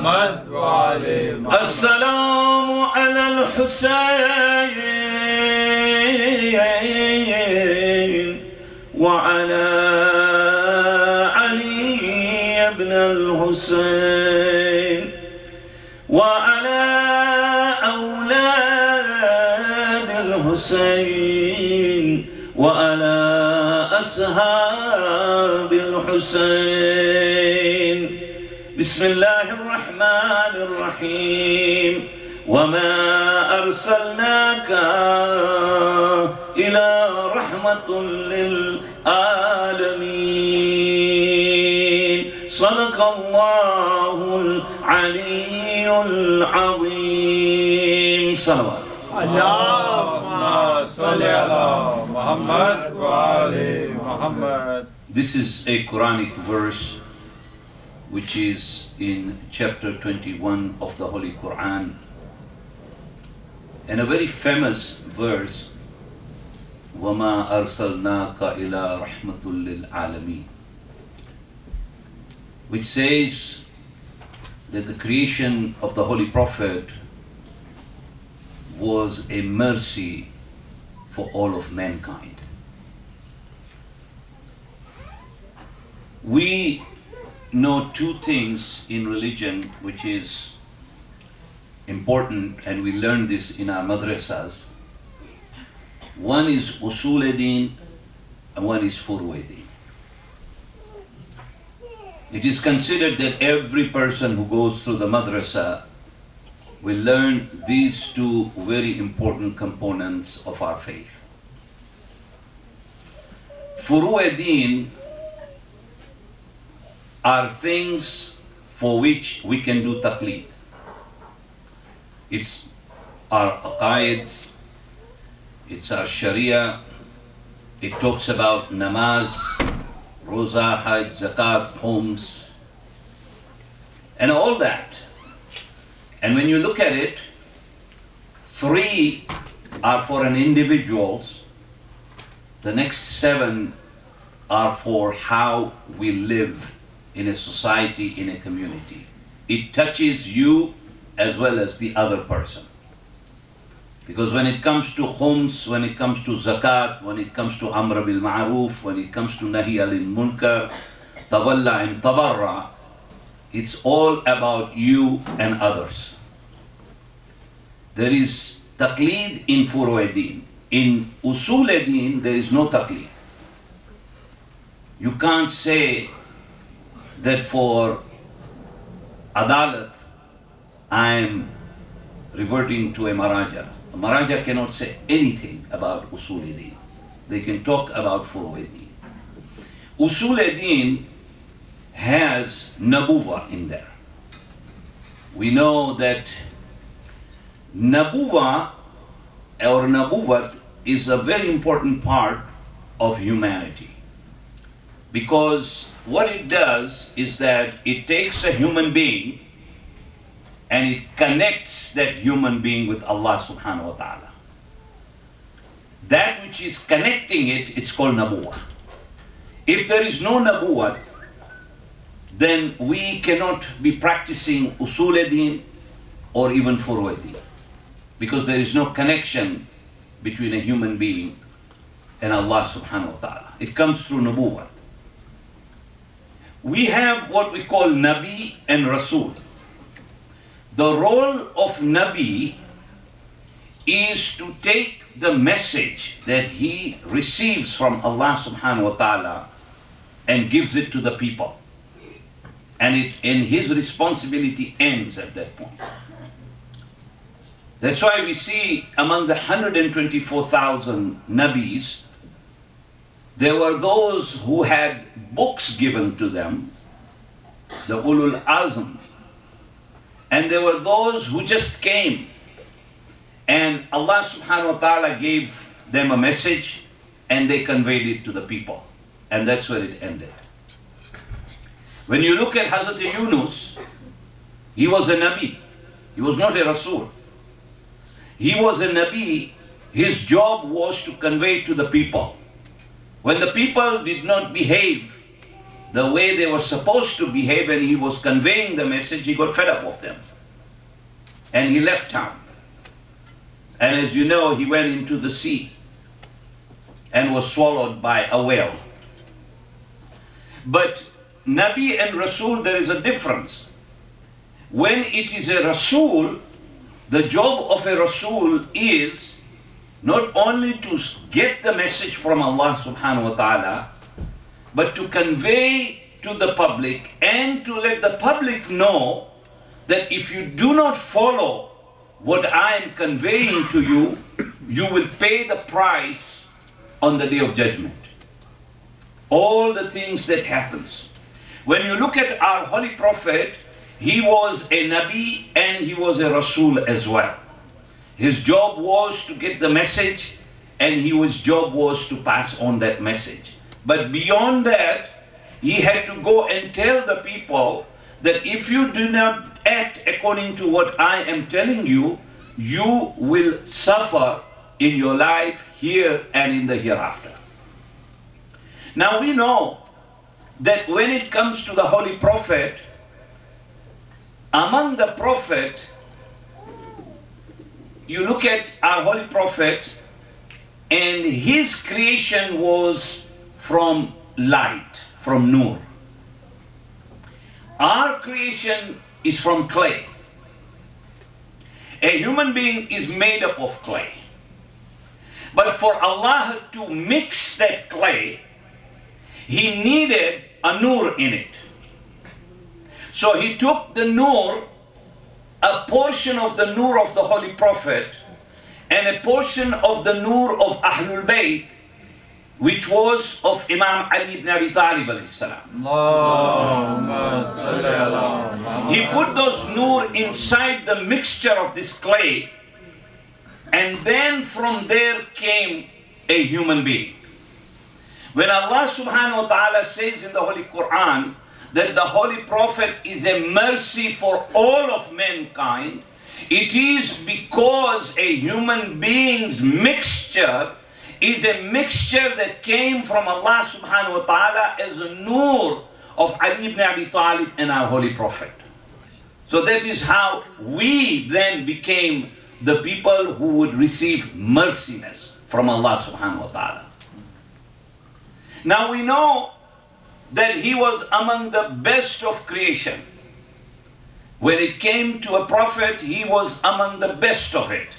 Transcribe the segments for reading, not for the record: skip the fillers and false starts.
Muhammad wa ali Muhammad. As-salamu ala al-Hussein wa ala Ali ibn al-Hussein wa ala awlad al-Hussein wa ala ashab al-Hussein. Bismillahir Rahmanir Rahim. وَمَا أَرْسَلْنَاكَ إِلَى رَحْمَةٌ لِلْعَالَمِينَ. صدق الله العلي العظيم. صلوات. Allahumma salli ala Muhammad wa ali Muhammad. This is a Quranic verse which is in chapter 21 of the Holy Quran, and a very famous verse, وَمَا أَرْسَلْنَاكَ إِلَىٰ رَحْمَةٌ لِلْعَالَمِينَ, which says that the creation of the Holy Prophet was a mercy for all of mankind. We know two things in religion which is important, and we learn this in our madrasas. One is usul-e-din and one is furu-e-din. It is considered that every person who goes through the madrasa will learn these two very important components of our faith. Furu-e-din are things for which we can do taqleed. It's our aqaids, it's our sharia, it talks about namaz, roza, hajj, zakat, homes, and all that. And when you look at it, 3 are for an individuals, the next 7 are for how we live in a society, in a community. It touches you as well as the other person. Because when it comes to khums, when it comes to zakat, when it comes to amr bil ma'ruf, when it comes to nahi anil munkar, tawalla and tabarra, it's all about you and others. There is taqleed in furu-e-din. In usul-e-din, there is no taqleed. You can't say that for adalat, I am reverting to a Maharaja. A Maharaja cannot say anything about usul-e-din. They can talk about furu-e-din. Usul-e-din has nabuwa in there. We know that nabuwa or nabuwat is a very important part of humanity, because what it does is that it takes a human being and it connects that human being with Allah subhanahu wa ta'ala. That which is connecting it, it's called nabuwah. If there is no nabuwat, then we cannot be practicing usul-e-din or even furu-e-din, because there is no connection between a human being and Allah subhanahu wa ta'ala. It comes through nabuwat. We have what we call Nabi and Rasul. The role of Nabi is to take the message that he receives from Allah subhanahu wa ta'ala and gives it to the people. And his responsibility ends at that point. That's why we see among the 124,000 Nabis, there were those who had books given to them, the Ulul Azm, and there were those who just came and Allah subhanahu wa ta'ala gave them a message and they conveyed it to the people, and that's where it ended. When you look at Hazrat Yunus, he was a Nabi, he was not a Rasul. He was a Nabi, his job was to convey to the people. When the people did not behave, the way they were supposed to behave and he was conveying the message, he got fed up of them. And he left town. And as you know, he went into the sea and was swallowed by a whale. But Nabi and Rasul, there is a difference. When it is a Rasul, the job of a Rasul is not only to get the message from Allah subhanahu wa ta'ala, but to convey to the public and to let the public know that if you do not follow what I am conveying to you, you will pay the price on the Day of Judgment. All the things that happens. When you look at our Holy Prophet, he was a Nabi and he was a Rasul as well. His job was to get the message and his job was to pass on that message. But beyond that, he had to go and tell the people that if you do not act according to what I am telling you, you will suffer in your life here and in the hereafter. Now we know that when it comes to the Holy Prophet, among the Prophet, you look at our Holy Prophet and his creation was from light, from Nur. Our creation is from clay. A human being is made up of clay. But for Allah to mix that clay, he needed a Nur in it. So he took the Nur, a portion of the Nur of the Holy Prophet, and a portion of the Nur of Ahlul Bayt, which was of Imam Ali ibn Abi Talib alayhi salam. He put those Nur inside the mixture of this clay, and then from there came a human being. When Allah subhanahu wa ta'ala says in the Holy Quran that the Holy Prophet is a mercy for all of mankind, it is because a human being's mixture is a mixture that came from Allah subhanahu wa ta'ala as a nur of Ali ibn Abi Talib and our Holy Prophet. So that is how we then became the people who would receive merciness from Allah subhanahu wa ta'ala. Now we know that he was among the best of creation. When it came to a prophet, he was among the best of it.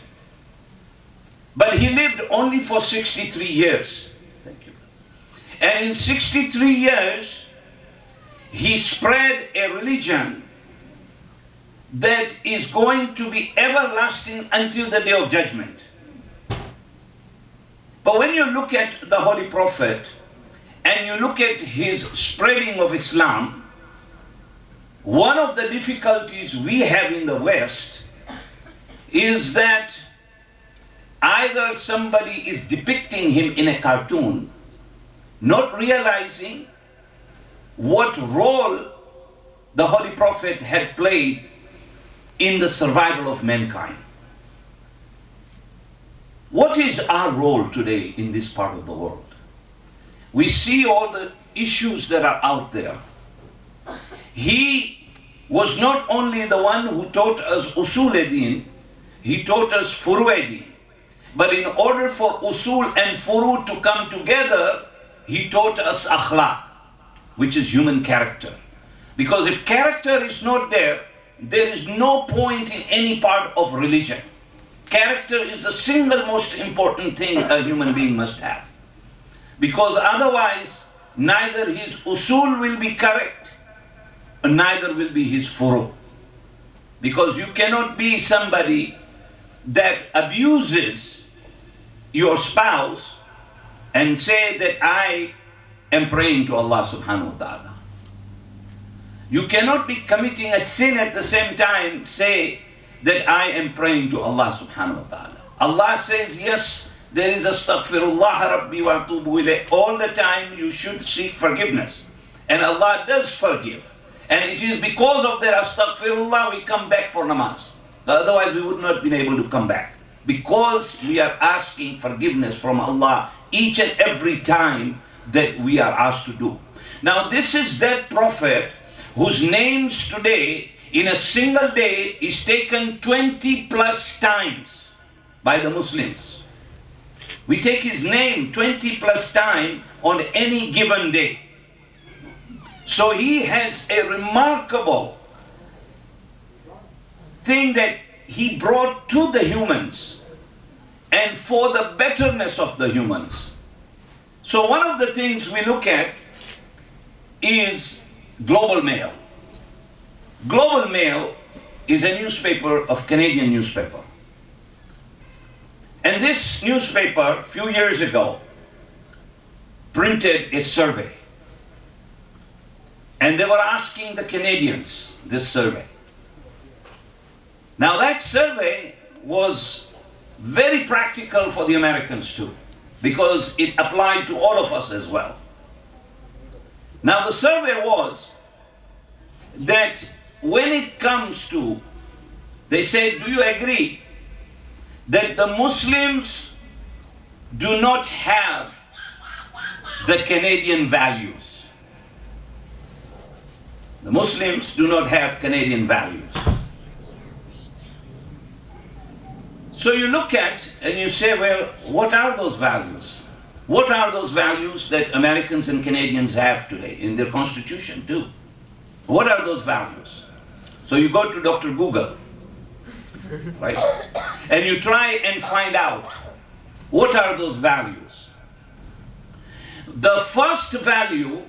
But he lived only for 63 years. Thank you. And in 63 years, he spread a religion that is going to be everlasting until the Day of Judgment. But when you look at the Holy Prophet, and you look at his spreading of Islam, one of the difficulties we have in the West is that either somebody is depicting him in a cartoon, not realizing what role the Holy Prophet had played in the survival of mankind. What is our role today in this part of the world? We see all the issues that are out there. He was not only the one who taught us usul din, he taught us furu din. But in order for usul and furu to come together, he taught us akhlaq, which is human character. Because if character is not there, there is no point in any part of religion. Character is the single most important thing a human being must have. Because otherwise, neither his usul will be correct, and neither will be his furu. Because you cannot be somebody that abuses your spouse and say that I am praying to Allah subhanahu wa ta'ala. You cannot be committing a sin at the same time say that I am praying to Allah subhanahu wa ta'ala. Allah says, yes, there is astaghfirullah rabbi wa atubu ilayh. All the time you should seek forgiveness. And Allah does forgive. And it is because of that astaghfirullah we come back for namaz. Otherwise we would not have been able to come back. Because we are asking forgiveness from Allah each and every time that we are asked to do. Now this is that prophet whose names today in a single day is taken 20 plus times by the Muslims. We take his name 20 plus times on any given day. So he has a remarkable thing that he brought to the humans and for the betterness of the humans. So one of the things we look at is Global Mail. Global Mail is a newspaper of Canadian newspaper. And this newspaper, a few years ago, printed a survey. And they were asking the Canadians this survey. Now that survey was very practical for the Americans too, because it applied to all of us as well. Now the survey was that when it comes to, they said, do you agree that the Muslims do not have the Canadian values? The Muslims do not have Canadian values. So you look at and you say, well, what are those values? What are those values that Americans and Canadians have today in their constitution too? What are those values? So you go to Dr. Google, right? And you try and find out, what are those values? The first value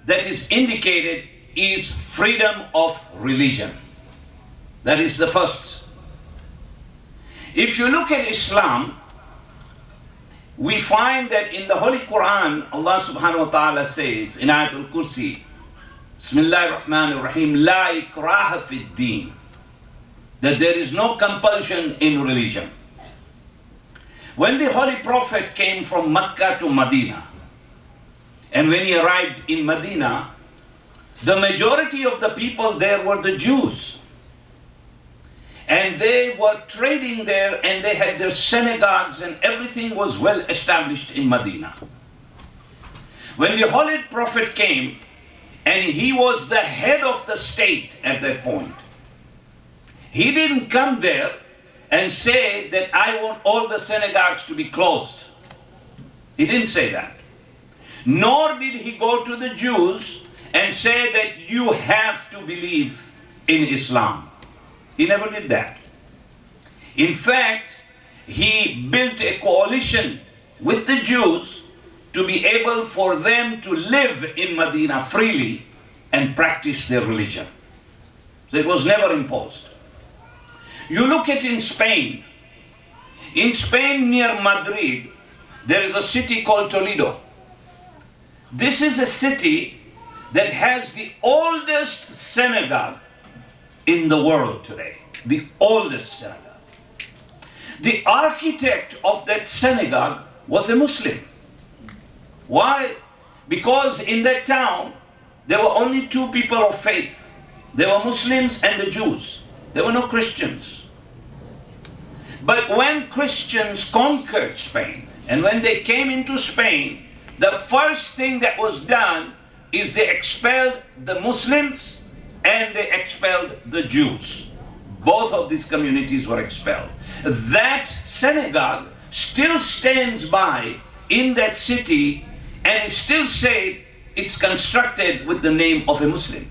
that is indicated is freedom of religion. That is the first. If you look at Islam, we find that in the Holy Quran, Allah subhanahu wa ta'ala says in Ayat al-Kursi, Bismillahir Rahmanir Rahim, La ikraha fid deen, that there is no compulsion in religion. When the Holy Prophet came from Mecca to Medina, and when he arrived in Medina, the majority of the people there were the Jews. And they were trading there, and they had their synagogues, and everything was well established in Medina. When the Holy Prophet came, and he was the head of the state at that point, he didn't come there and say that I want all the synagogues to be closed. He didn't say that. Nor did he go to the Jews and say that you have to believe in Islam. He never did that. In fact, he built a coalition with the Jews to be able for them to live in Medina freely and practice their religion. So it was never imposed. You look at in Spain. In Spain, near Madrid, there is a city called Toledo. This is a city that has the oldest synagogue in the world today. The oldest synagogue. The architect of that synagogue was a Muslim. Why? Because in that town, there were only two people of faith. There were Muslims and the Jews. There were no Christians. But when Christians conquered Spain, and when they came into Spain, the first thing that was done is they expelled the Muslims and they expelled the Jews. Both of these communities were expelled. That synagogue still stands by in that city, and it's still said it's constructed with the name of a Muslim.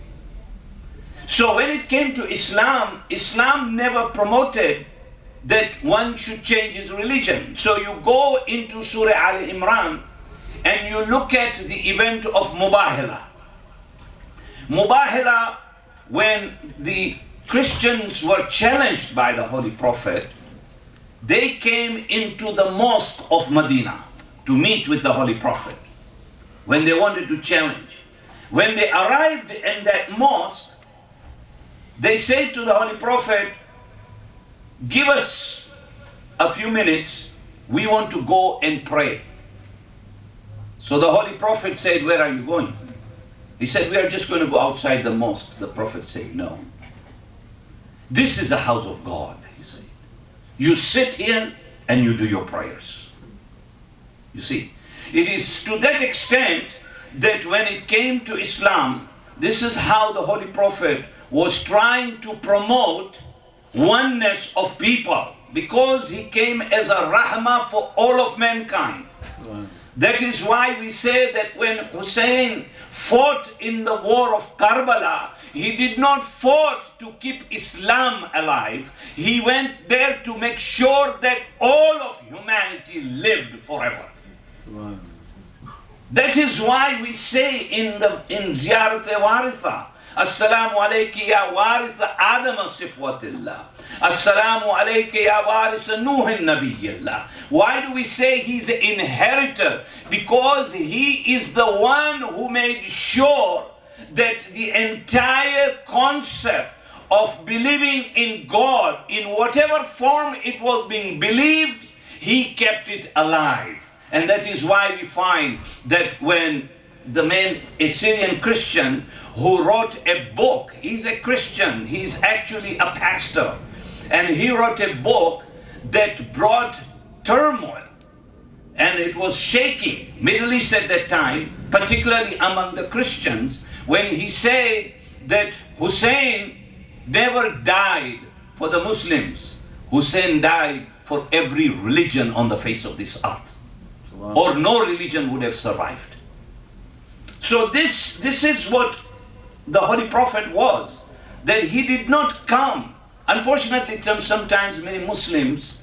So when it came to Islam, Islam never promoted that one should change his religion. So you go into Surah Al Imran and you look at the event of Mubahala. Mubahala, when the Christians were challenged by the Holy Prophet, they came into the mosque of Medina to meet with the Holy Prophet when they wanted to challenge. When they arrived in that mosque, they said to the Holy Prophet, give us a few minutes, we want to go and pray. So the Holy Prophet said, where are you going? He said, we are just going to go outside the mosque. The Prophet said, no. This is a house of God, he said. You sit here and you do your prayers. You see, it is to that extent that when it came to Islam, this is how the Holy Prophet was trying to promote oneness of people, because he came as a rahmah for all of mankind. That is why we say that when Hussein fought in the war of Karbala, he did not fight to keep Islam alive. He went there to make sure that all of humanity lived forever. That is why we say in Ziyarat-e-Waritha, Assalamu alayki ya waritha Adam sifwatillah. Assalamu alayki ya waritha Nuhin nabiyillah. Why do we say he's an inheritor? Because he is the one who made sure that the entire concept of believing in God, in whatever form it was being believed, he kept it alive. And that is why we find that when the man, a Syrian Christian who wrote a book, he's a Christian, he's actually a pastor, and he wrote a book that brought turmoil, and it was shaking Middle East at that time, particularly among the Christians, when he said that Hussein never died for the Muslims. Hussein died for every religion on the face of this earth, or no religion would have survived. So this is what the Holy Prophet was, that he did not come. Unfortunately, sometimes many Muslims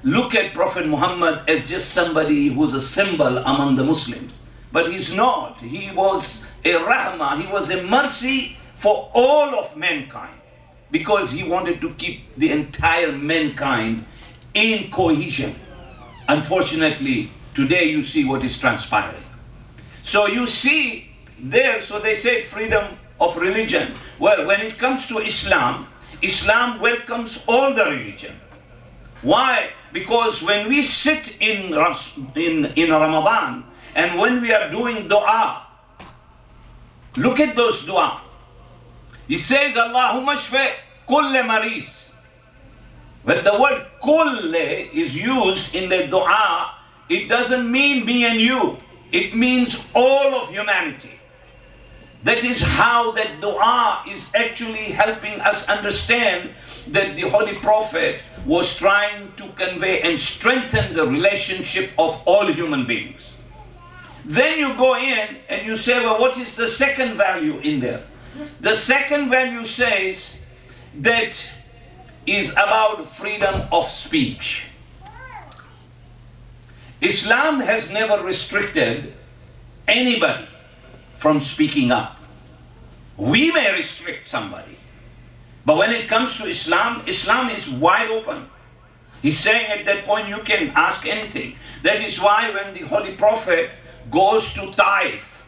look at Prophet Muhammad as just somebody who's a symbol among the Muslims. But he's not. He was a rahmah, he was a mercy for all of mankind, because he wanted to keep the entire mankind in cohesion. Unfortunately, today you see what is transpiring. So you see there, so they say freedom of religion. Well, when it comes to Islam, Islam welcomes all the religion. Why? Because when we sit in Ramadan and when we are doing dua, look at those dua. It says, Allahumma shfi kulle maris. When the word kulle is used in the dua, it doesn't mean me and you. It means all of humanity. That is how that dua is actually helping us understand that the Holy Prophet was trying to convey and strengthen the relationship of all human beings. Then you go in and you say, well, what is the second value in there? The second value says that is about freedom of speech. Islam has never restricted anybody from speaking up. We may restrict somebody, but when it comes to Islam, Islam is wide open. He's saying at that point you can ask anything. That is why when the Holy Prophet goes to Taif,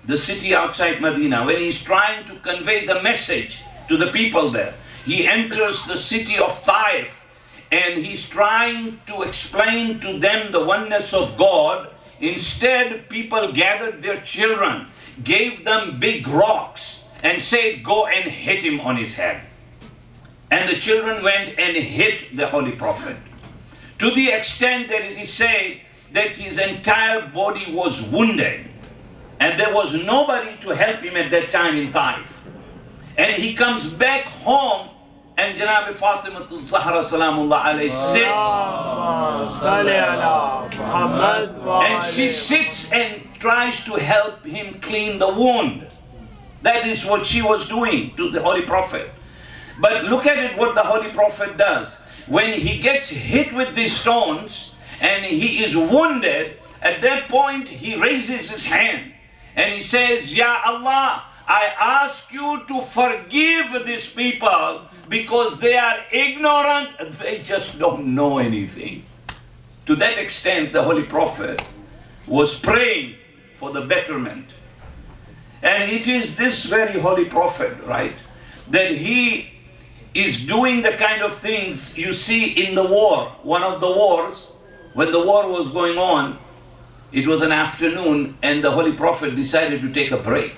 the city outside Medina, when he's trying to convey the message to the people there, he enters the city of Taif and he's trying to explain to them the oneness of God. Instead, people gathered their children, gave them big rocks and said, go and hit him on his head. And the children went and hit the Holy Prophet, to the extent that it is said that his entire body was wounded and there was nobody to help him at that time in Taif. And he comes back home and Janab Fatima Zahra Salamullah alayhi sits and she sits and tries to help him clean the wound. That is what she was doing to the Holy Prophet. But look at it, what the Holy Prophet does. When he gets hit with these stones and he is wounded, at that point he raises his hand and he says, Ya Allah, I ask you to forgive these people because they are ignorant, they just don't know anything. To that extent, the Holy Prophet was praying for the betterment. And it is this very Holy Prophet, right, that he is doing the kind of things you see in the war. One of the wars, when the war was going on, it was an afternoon and the Holy Prophet decided to take a break.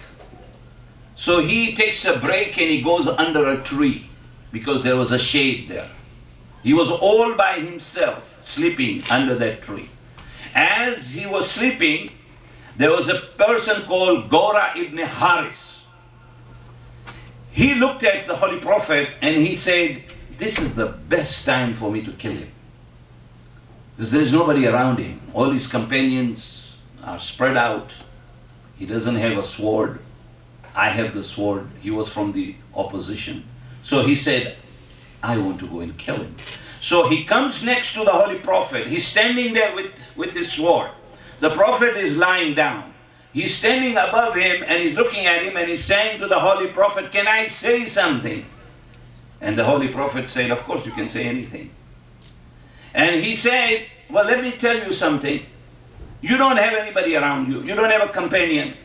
So he takes a break and he goes under a tree because there was a shade there. He was all by himself sleeping under that tree. As he was sleeping, There was a person called Gora ibn Haris. He looked at the Holy Prophet and he said, this is the best time for me to kill him. Because there is nobody around him. All his companions are spread out. He doesn't have a sword. I have the sword. He was from the opposition. So he said, I want to go and kill him. So he comes next to the Holy Prophet. He's standing there with his sword. The Prophet is lying down. He's standing above him and he's looking at him and he's saying to the Holy Prophet, can I say something? And the Holy Prophet said, of course you can say anything. And he said, well, let me tell you something. You don't have anybody around you. You don't have a companion.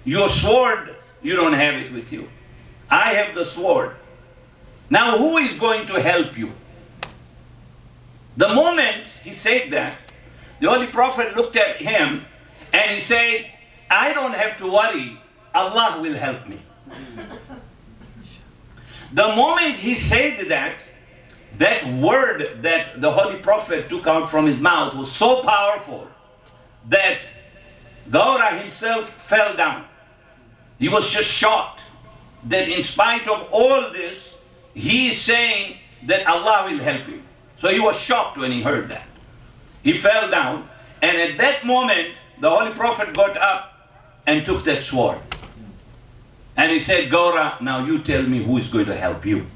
Your sword, you don't have it with you. I have the sword. Now who is going to help you? The moment he said that, the Holy Prophet looked at him and he said, I don't have to worry. Allah will help me. The moment he said that, that word that the Holy Prophet took out from his mouth was so powerful that Gawra himself fell down. He was just shocked that in spite of all this, he is saying that Allah will help him. So he was shocked when he heard that. He fell down, and at that moment, the Holy Prophet got up and took that sword. And he said, Gawra, now you tell me who is going to help you.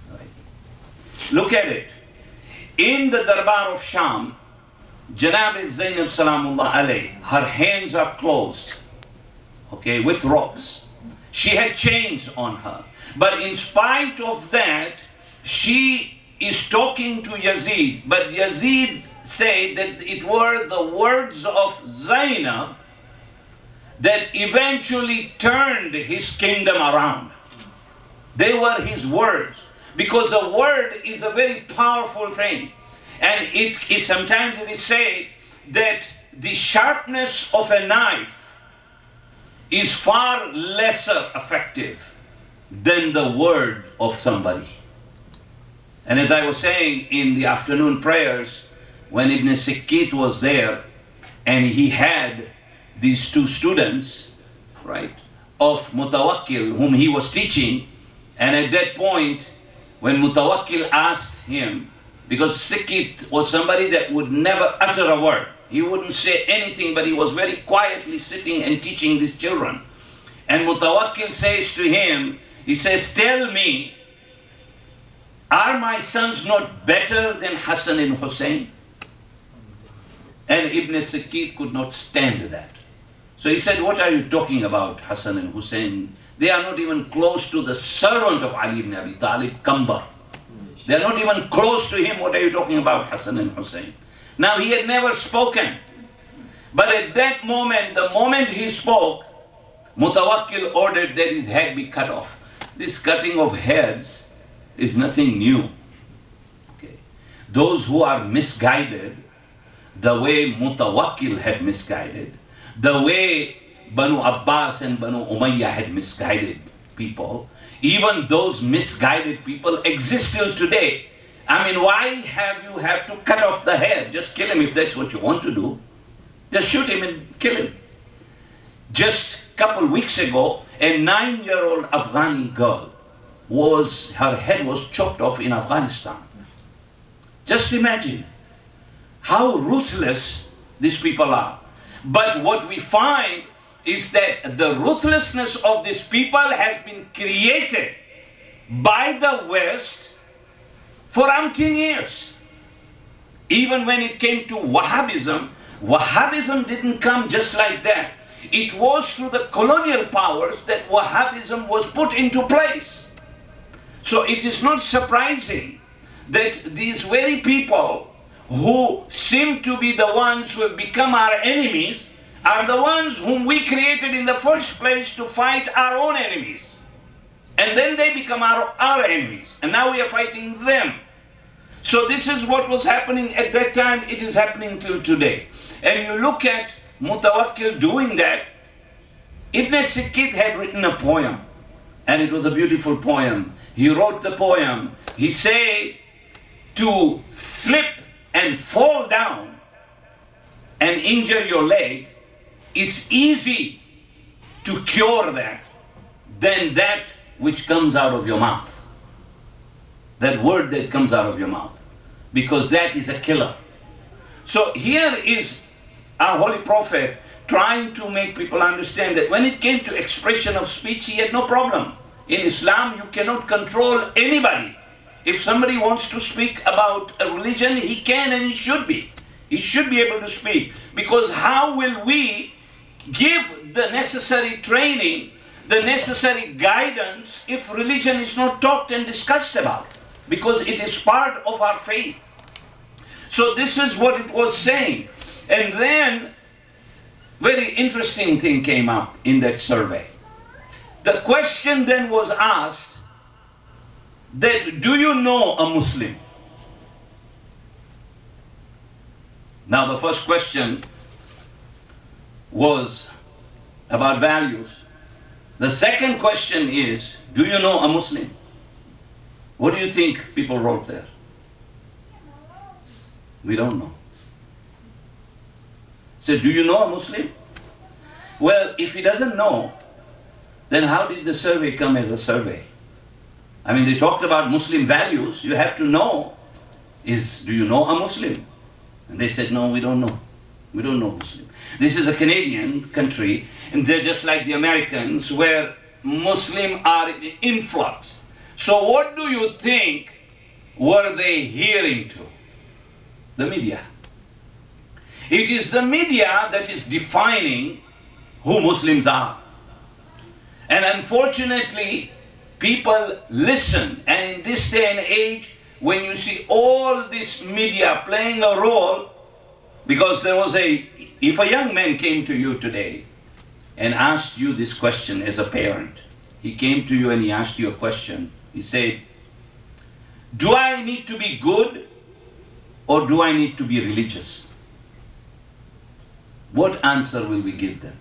Right. Look at it. In the Darbar of Sham, Janab Zainab Salamullah alayh, her hands are closed, okay, with ropes. She had chains on her. But in spite of that, she is talking to Yazid. But Yazid said that it were the words of Zainab that eventually turned his kingdom around. They were his words. Because a word is a very powerful thing. And sometimes it is said that the sharpness of a knife is far lesser effective than the word of somebody. And as I was saying in the afternoon prayers, when Ibn Sikkit was there and he had these two students, right, of Mutawakkil whom he was teaching, and at that point when Mutawakkil asked him, because Sikkit was somebody that would never utter a word, he wouldn't say anything, but he was very quietly sitting and teaching these children. And Mutawakkil says to him, he says, tell me, are my sons not better than Hassan and Hussein? And Ibn Sikkit could not stand that. So he said, what are you talking about, Hassan and Hussein? They are not even close to the servant of Ali ibn Abi Talib, Kambar. They are not even close to him. What are you talking about, Hassan and Hussein? Now he had never spoken. But at that moment, the moment he spoke, Mutawakkil ordered that his head be cut off. This cutting of heads is nothing new. Okay. Those who are misguided, the way Mutawakkil had misguided, the way Banu Abbas and Banu Umayyah had misguided people, even those misguided people exist till today. I mean, why have to cut off the head? Just kill him if that's what you want to do. Just shoot him and kill him. Just a couple weeks ago, a 9-year-old Afghani girl her head was chopped off in Afghanistan. Just imagine how ruthless these people are. But what we find is that the ruthlessness of these people has been created by the West for umpteen years. Even when it came to Wahhabism, Wahhabism didn't come just like that. It was through the colonial powers that Wahhabism was put into place. So it is not surprising that these very people who seem to be the ones who have become our enemies are the ones whom we created in the first place to fight our own enemies. And then they become our enemies. And now we are fighting them. So this is what was happening at that time. It is happening till today. And you look at Mutawakkil doing that. Ibn Sikkit had written a poem. And it was a beautiful poem. He wrote the poem. He said, to slip and fall down and injure your leg, it's easy to cure that than that which comes out of your mouth. That word that comes out of your mouth. Because that is a killer. So here is our Holy Prophet trying to make people understand that when it came to expression of speech, he had no problem. In Islam, you cannot control anybody. If somebody wants to speak about a religion, he can and he should be. He should be able to speak. Because how will we give the necessary training, the necessary guidance, if religion is not talked and discussed about? Because it is part of our faith. So this is what it was saying. And then, very interesting thing came up in that survey. The question then was asked that, do you know a Muslim? Now the first question was about values. The second question is, do you know a Muslim? What do you think people wrote there? We don't know. So do you know a Muslim? Well, if he doesn't know, then how did the survey come as a survey? I mean, they talked about Muslim values. You have to know, do you know a Muslim? And they said, no, we don't know. We don't know Muslim. This is a Canadian country, and they're just like the Americans, where Muslims are in influx. So what do you think were they hearing to? The media. It is the media that is defining who Muslims are. And unfortunately, people listen. And in this day and age, when you see all this media playing a role, because if a young man came to you today and asked you this question as a parent, he came to you and he asked you a question. He said, do I need to be good or do I need to be religious? What answer will we give them?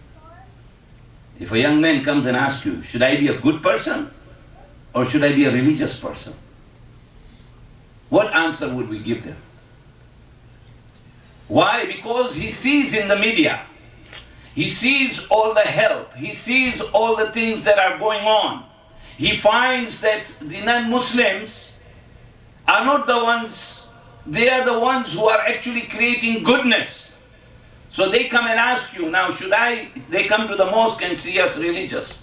If a young man comes and asks you, should I be a good person or should I be a religious person? What answer would we give them? Why? Because he sees in the media, he sees all the help, he sees all the things that are going on. He finds that the non-Muslims are not the ones, they are the ones who are actually creating goodness. So they come and ask you, now they come to the mosque and see us religious.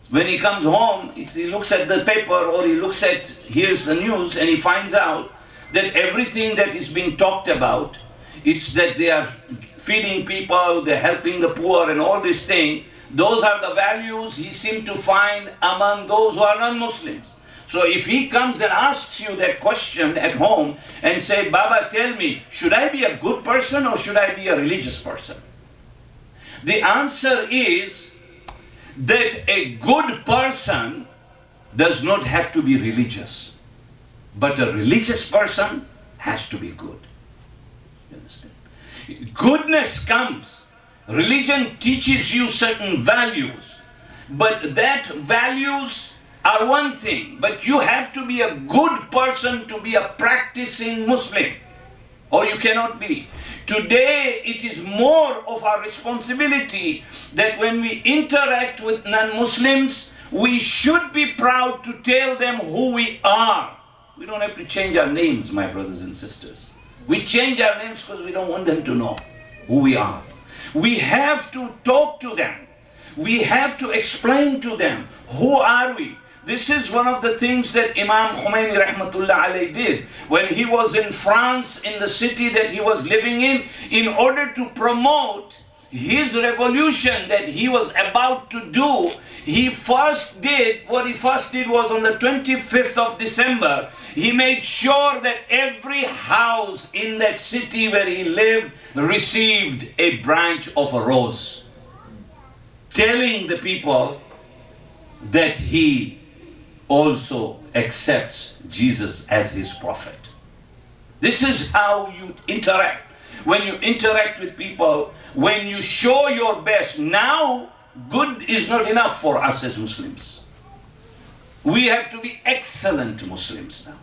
When he comes home, he looks at the paper or hears the news and he finds out that everything that is being talked about, it's that they are feeding people, they're helping the poor and all these things. Those are the values he seems to find among those who are non-Muslims. So if he comes and asks you that question at home and say, Baba, tell me, should I be a good person or should I be a religious person? The answer is that a good person does not have to be religious, but a religious person has to be good. You understand? Goodness comes. Religion teaches you certain values, but that values are one thing, but you have to be a good person to be a practicing Muslim, or you cannot be. Today, it is more of our responsibility that when we interact with non-Muslims, we should be proud to tell them who we are. We don't have to change our names, my brothers and sisters. We change our names because we don't want them to know who we are. We have to talk to them. We have to explain to them, who are we? This is one of the things that Imam Khomeini rahmatullah alayhi did when he was in France, in the city that he was living in order to promote his revolution that he was about to do. What he first did was on the 25th of December, he made sure that every house in that city where he lived received a branch of a rose, telling the people that he also accepts Jesus as his prophet. This is how you interact. When you interact with people, when you show your best. Now, good is not enough for us as Muslims. We have to be excellent Muslims now.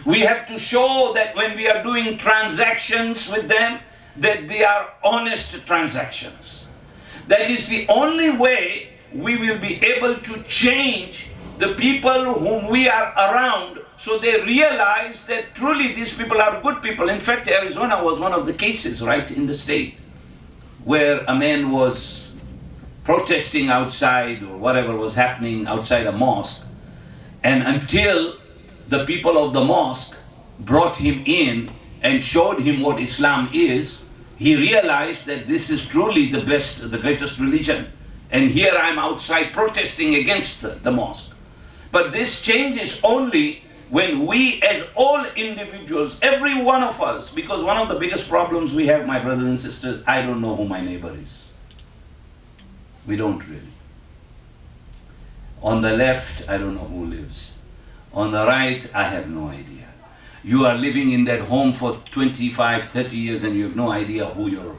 We have to show that when we are doing transactions with them, that they are honest transactions. That is the only way we will be able to change the people whom we are around, so they realize that truly these people are good people. In fact, Arizona was one of the cases right in the state where a man was protesting outside or whatever was happening outside a mosque, and until the people of the mosque brought him in and showed him what Islam is, he realized that this is truly the best, the greatest religion. And here I am outside protesting against the mosque. But this changes only when we as all individuals, every one of us, because one of the biggest problems we have, my brothers and sisters, I don't know who my neighbor is. We don't really. On the left, I don't know who lives. On the right, I have no idea. You are living in that home for 25, 30 years and you have no idea who your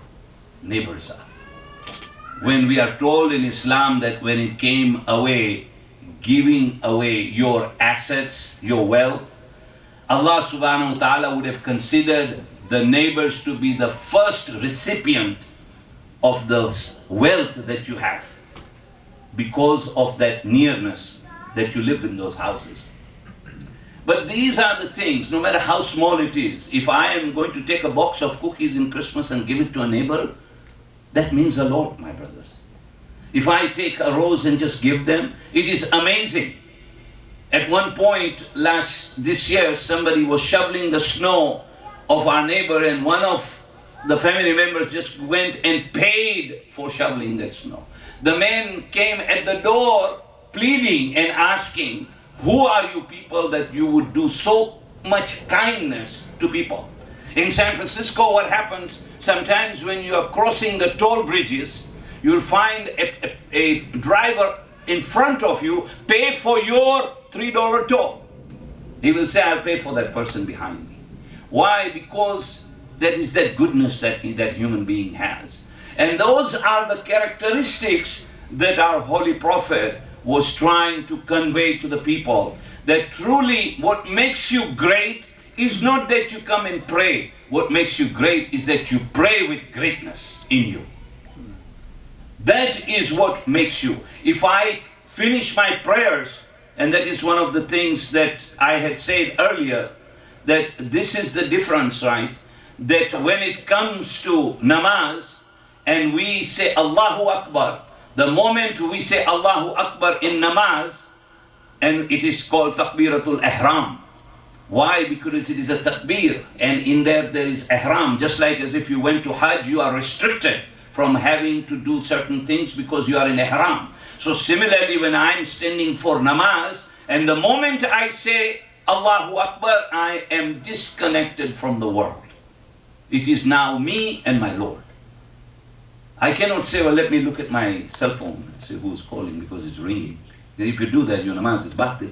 neighbors are. When we are told in Islam that when it came away, giving away your assets, your wealth, Allah subhanahu wa ta'ala would have considered the neighbors to be the first recipient of the wealth that you have, because of that nearness that you live in those houses. But these are the things, no matter how small it is. If I am going to take a box of cookies in Christmas and give it to a neighbor, that means a lot, my brothers. If I take a rose and just give them, it is amazing. At one point this year, somebody was shoveling the snow of our neighbor, and one of the family members just went and paid for shoveling that snow. The man came at the door pleading and asking, who are you people that you would do so much kindness to people? In San Francisco, what happens sometimes when you are crossing the toll bridges, you'll find a driver in front of you pay for your $3 toll. He will say, I'll pay for that person behind me. Why? Because that is that goodness that human being has. And those are the characteristics that our Holy Prophet was trying to convey to the people. That truly what makes you great is not that you come and pray. What makes you great is that you pray with greatness in you. That is what makes you. If I finish my prayers, and that is one of the things that I had said earlier, that this is the difference, right? That when it comes to namaz, and we say Allahu Akbar, the moment we say Allahu Akbar in namaz, and it is called Takbiratul Ihram. Why? Because it is a takbir, and in there is ihram. Just like as if you went to Hajj, you are restricted from having to do certain things because you are in ihram. So similarly, when I am standing for namaz, and the moment I say Allahu Akbar, I am disconnected from the world. It is now me and my Lord. I cannot say, well, let me look at my cell phone and see who's calling because it's ringing. And if you do that, your namaz is batil.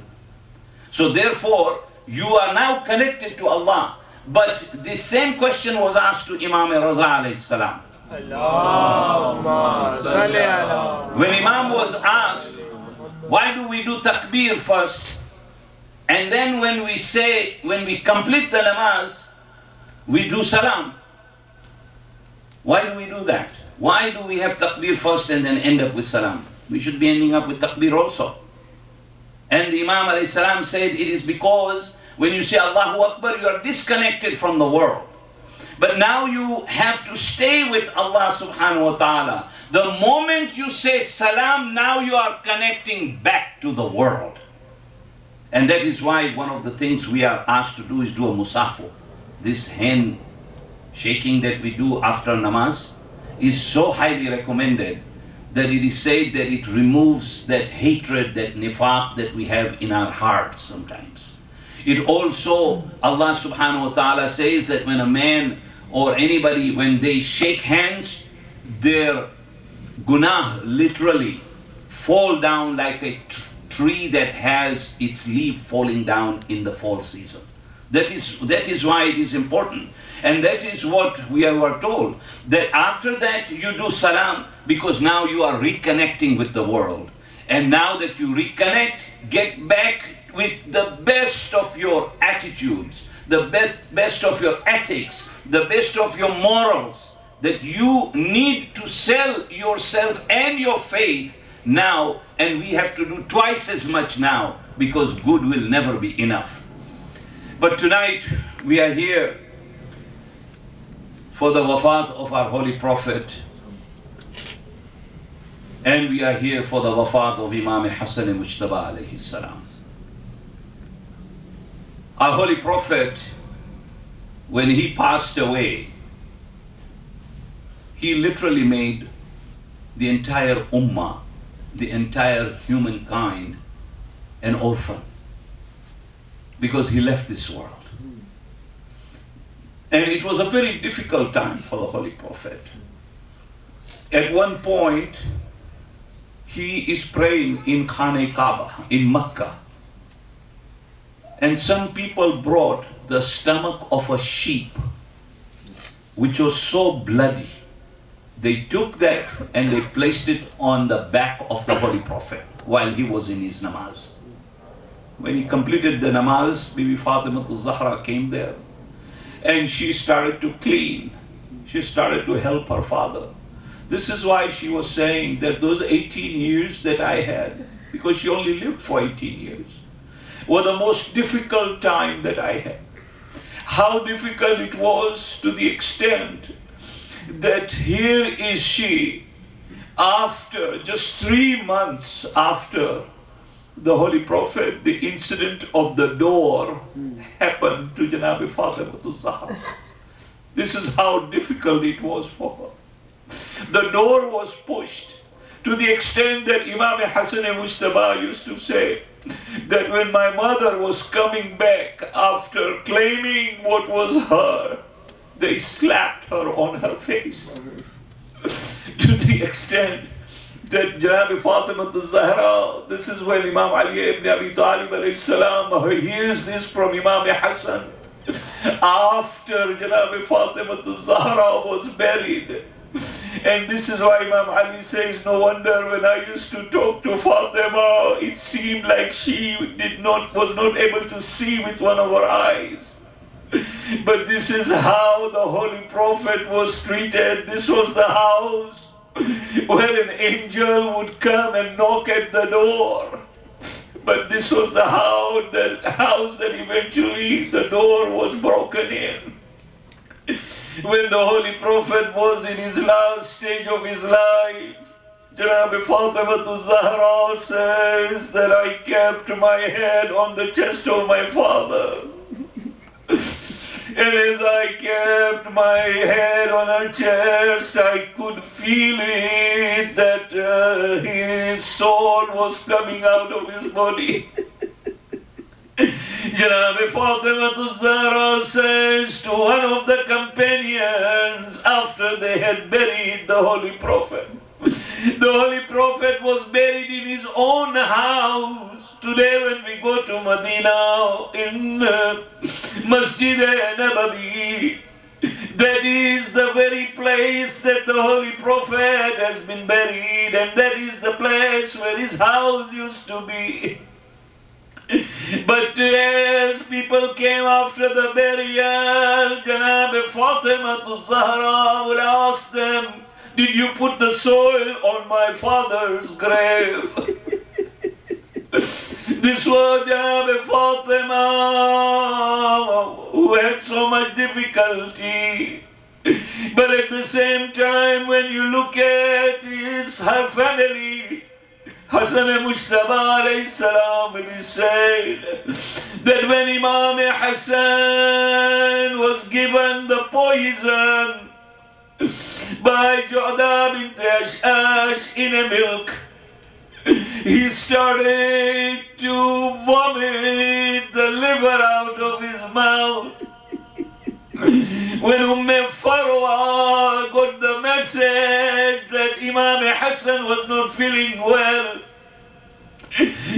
So therefore, you are now connected to Allah. But the same question was asked to Imam Raza alayhi salam. When Imam was asked, why do we do takbir first? And then when we complete the namaz, we do salam. Why do we do that? Why do we have takbir first and then end up with salam? We should be ending up with takbir also. And the Imam alayhi salam said it is because when you say Allahu Akbar, you are disconnected from the world. But now you have to stay with Allah subhanahu wa ta'ala. The moment you say salam, now you are connecting back to the world. And that is why one of the things we are asked to do is do a musafu. This hand shaking that we do after namaz is so highly recommended that it is said that it removes that hatred, that nifaq that we have in our hearts sometimes. It also, Allah subhanahu wa ta'ala says that when a man or anybody, when they shake hands, their gunah literally fall down like a tree that has its leaf falling down in the fall season. That is why it is important. And that is what we are told, that after that you do salam, because now you are reconnecting with the world. And now that you reconnect, get back with the best of your attitudes, the best of your ethics, the best of your morals, that you need to sell yourself and your faith now, and we have to do twice as much now, because good will never be enough. But tonight we are here for the wafat of our Holy Prophet, and we are here for the wafat of Imam Hussein Mujtaba alayhi salam. Our Holy Prophet, when he passed away, he literally made the entire ummah, the entire humankind, an orphan, because he left this world. And it was a very difficult time for the Holy Prophet. At one point, he is praying in Khane-e-Kaaba, in Mecca. And some people brought the stomach of a sheep, which was so bloody. They took that and they placed it on the back of the Holy Prophet while he was in his namaz. When he completed the namaz, Bibi Fatimatul Zahra came there and she started to clean. She started to help her father. This is why she was saying that those 18 years that I had, because she only lived for 18 years, were the most difficult time that I had. How difficult it was, to the extent that here is she, after just 3 months after the Holy Prophet, the incident of the door happened to Janabi Fatimatul Zahra. This is how difficult it was for her. The door was pushed to the extent that Imam Hassan Mujtaba used to say that when my mother was coming back after claiming what was her, they slapped her on her face. To the extent that Janabi Fatimatul Zahra, this is when Imam Ali ibn Abi Talib alayhi salam hears this from Imam Hassan after Janabi Fatimatul Zahra was buried. And this is why Imam Ali says, no wonder when I used to talk to Fatima, it seemed like she was not able to see with one of her eyes. But this is how the Holy Prophet was treated. This was the house where an angel would come and knock at the door. But this was the house that eventually the door was broken in. When the Holy Prophet was in his last stage of his life, Janabi Fatimatul Zahra says that I kept my head on the chest of my father. And as I kept my head on her chest, I could feel it that his soul was coming out of his body. Janabi Fatimatul Zahra says to one of the companions after they had buried the Holy Prophet. The Holy Prophet was buried in his own house. Today when we go to Medina, in Masjid Nabawi, that is the very place that the Holy Prophet has been buried, and that is the place where his house used to be. But as people came after the burial, Janabi Fatimatul Zahra would ask them, did you put the soil on my father's grave? This was Janabi Fatima, who had so much difficulty. But at the same time, when you look at her family, Hassan Mujtaba alayhi salam, it is said that when Imam Hassan was given the poison by Ju'da bint Ash'ash in a milk, he started to vomit the liver out of his mouth. When Farwa got the message that Imam Hassan was not feeling well,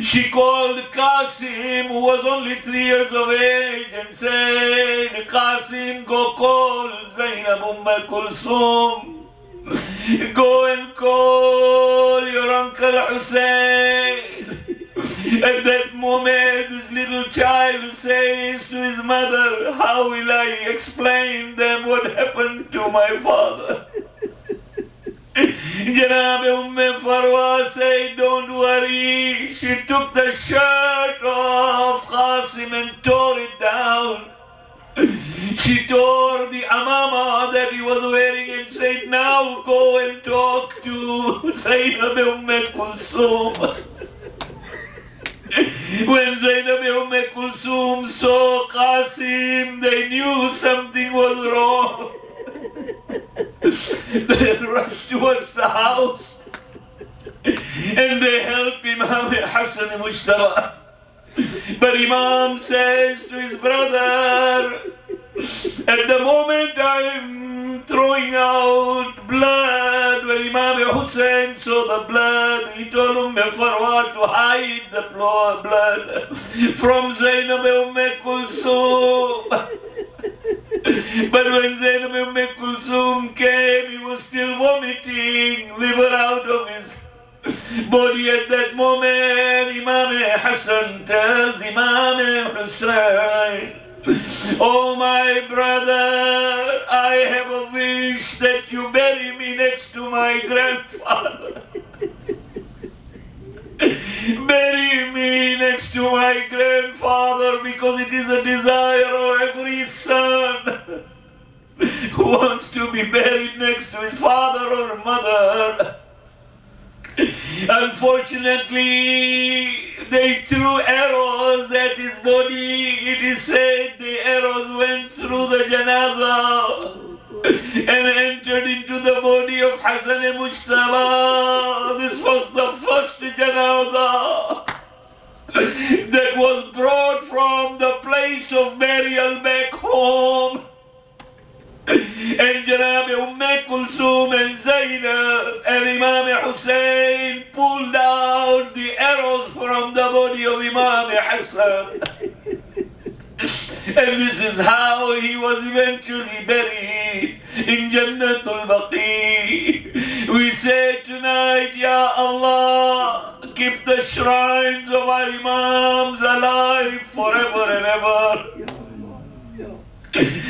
she called Qasim, who was only 3 years of age, and said, Qasim, go call Zainab Kulsum. Go and call your uncle Hussein. At that moment, this little child says to his mother, how will I explain them what happened to my father? Janab Farwa said, don't worry. She took the shirt of Qasim and tore it down. She tore the amama that he was wearing and said, now go and talk to Zainab Kulsum. When Zainab Kulsum saw Qasim, they knew something was wrong. They rushed towards the house and they helped Imam Hassan Mujtaba. But Imam says to his brother, at the moment I'm throwing out blood, when Imam Hussein saw the blood, he told Farwa to hide the blood from Zainab Kulsum. But when Zainab Kulsum came, he was still vomiting liver out of his body. At that moment, Imam Hassan tells Imam Hussein, oh my brother, I have a wish that you bury me next to my grandfather. Bury me next to my grandfather, because it is a desire of every son who wants to be buried next to his father or mother. Unfortunately, they threw arrows at his body. It is said the arrows went through the janaza and entered into the body of Hassan Mujtaba. This was the first janaza that was brought from the place of burial back home. And Janab Kulsum and Zainab and Imam Hussein pulled out the arrows from the body of Imam Hassan. And this is how he was eventually buried in Jannatul Baqi. We say tonight, Ya Allah, keep the shrines of our Imams alive forever and ever.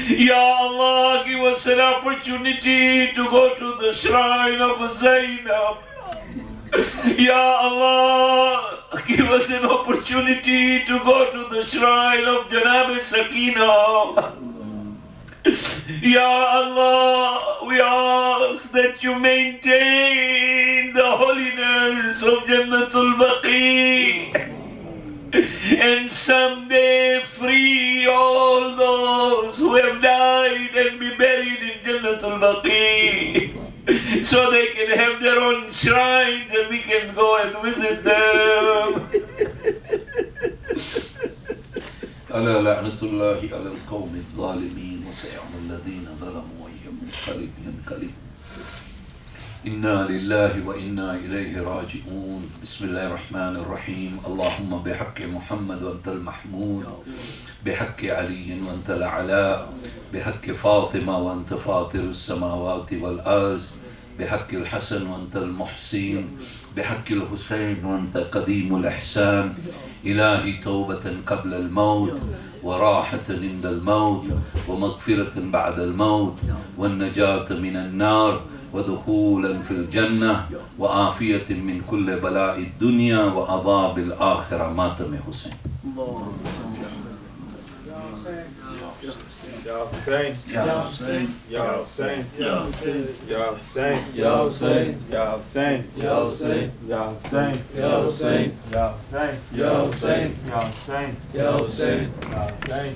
Ya Allah, give us an opportunity to go to the shrine of Zainab. Ya Allah, give us an opportunity to go to the shrine of Janab Sakina. Ya Allah, we ask that you maintain the holiness of Jannatul Baqi. And someday free all those who have died and be buried in Jannatul Baqi, so they can have their own shrines and we can go and visit them. ألا لعنة الله على القوم الظالمين وسيعلم الذين ظلموا أي منقلب ينقلب إنا لله وإنا إليه راجعون بسم الله الرحمن الرحيم اللهم بحق محمد وأنت المحمود بحق علي وأنت الأعلى بحق فاطمة وأنت فاطر السماوات والأرض بحق الحسن وأنت المحسن بحق الحسين وأنت قديم الإحسان إلهي توبة قبل الموت وراحة عند الموت ومغفرة بعد الموت والنجاة من النار ودخولا في الجنة وعافية من كل بلاء الدنيا وعذاب الآخرة ماتم حسين Ya Hussein, Ya Hussein, Ya Hussein, Ya Hussein, Ya Hussein, Ya Hussein, Ya Hussein, Ya Hussein, Ya Hussein, Ya Hussein, Ya Hussein, Ya Hussein, Ya Hussein, Ya Hussein. Ya Hussein.